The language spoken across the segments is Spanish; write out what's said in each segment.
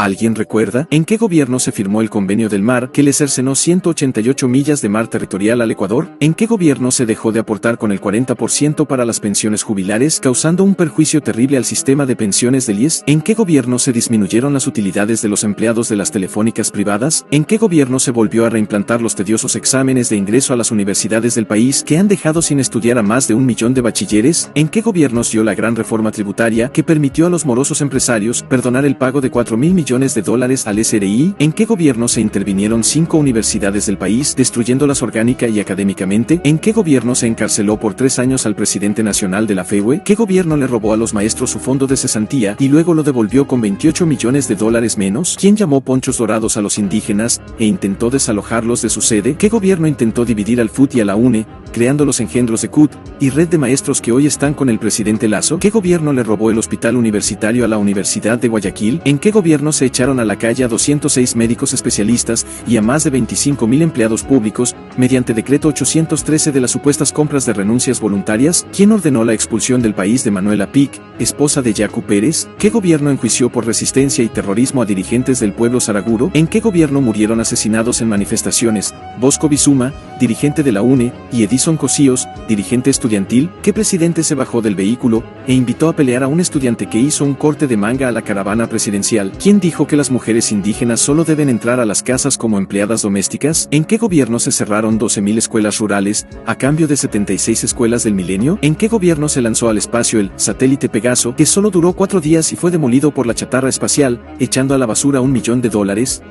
¿Alguien recuerda? ¿En qué gobierno se firmó el Convenio del Mar que le cercenó 188 millas de mar territorial al Ecuador? ¿En qué gobierno se dejó de aportar con el 40% para las pensiones jubilares, causando un perjuicio terrible al sistema de pensiones del IES? ¿En qué gobierno se disminuyeron las utilidades de los empleados de las telefónicas privadas? ¿En qué gobierno se volvió a reimplantar los tediosos exámenes de ingreso a las universidades del país que han dejado sin estudiar a más de 1 millón de bachilleres? ¿En qué gobiernos dio la gran reforma tributaria que permitió a los morosos empresarios perdonar el pago de 4.000 millones de dólares al SRI? ¿En qué gobierno se intervinieron 5 universidades del país, destruyéndolas orgánica y académicamente? ¿En qué gobierno se encarceló por 3 años al presidente nacional de la FEUE? ¿Qué gobierno le robó a los maestros su fondo de cesantía y luego lo devolvió con 28 millones de dólares menos? ¿Quién llamó ponchos dorados a los indígenas e intentó desalojarlos de su sede? ¿Qué gobierno intentó dividir al FUT y a la UNE, creando los engendros de CUT y red de maestros que hoy están con el presidente Lasso? ¿Qué gobierno le robó el hospital universitario a la Universidad de Guayaquil? ¿En qué gobierno se echaron a la calle a 206 médicos especialistas y a más de 25.000 empleados públicos, mediante decreto 813 de las supuestas compras de renuncias voluntarias? ¿Quién ordenó la expulsión del país de Manuela Pic, esposa de Yacu Pérez? ¿Qué gobierno enjuició por resistencia y terrorismo a dirigentes del pueblo saraguro? ¿En qué gobierno murieron asesinados en manifestaciones Bosco Bizuma, dirigente de la UNE, y Edison Cosíos, dirigente estudiantil? ¿Qué presidente se bajó del vehículo e invitó a pelear a un estudiante que hizo un corte de manga a la caravana presidencial? ¿Quién dijo que las mujeres indígenas solo deben entrar a las casas como empleadas domésticas? ¿En qué gobierno se cerraron 12.000 escuelas rurales a cambio de 76 escuelas del milenio? ¿En qué gobierno se lanzó al espacio el satélite Pegaso, que solo duró 4 días y fue demolido por la chatarra espacial, echando a la basura $1 millón?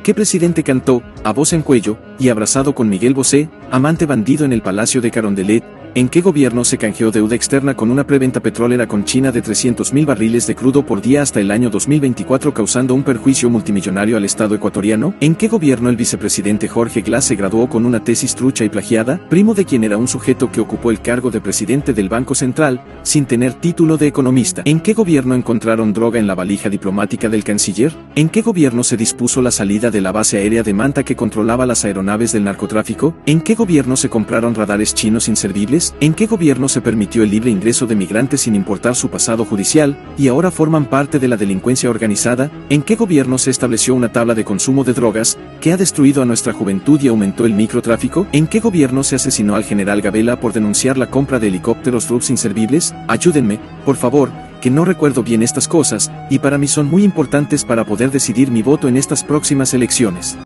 ¿Qué presidente cantó, a voz en cuello, y abrazado con Miguel Bosé, amante bandido en el Palacio de Carondelet? ¿En qué gobierno se canjeó deuda externa con una preventa petrolera con China de 300.000 barriles de crudo por día hasta el año 2024, causando un perjuicio multimillonario al Estado ecuatoriano? ¿En qué gobierno el vicepresidente Jorge Glass se graduó con una tesis trucha y plagiada, primo de quien era un sujeto que ocupó el cargo de presidente del Banco Central, sin tener título de economista? ¿En qué gobierno encontraron droga en la valija diplomática del canciller? ¿En qué gobierno se dispuso la salida de la base aérea de Manta que controlaba las aeronaves del narcotráfico? ¿En qué gobierno se compraron radares chinos inservibles? ¿En qué gobierno se permitió el libre ingreso de migrantes sin importar su pasado judicial, y ahora forman parte de la delincuencia organizada? ¿En qué gobierno se estableció una tabla de consumo de drogas, que ha destruido a nuestra juventud y aumentó el microtráfico? ¿En qué gobierno se asesinó al general Gabela por denunciar la compra de helicópteros RUPS inservibles? Ayúdenme, por favor, que no recuerdo bien estas cosas, y para mí son muy importantes para poder decidir mi voto en estas próximas elecciones.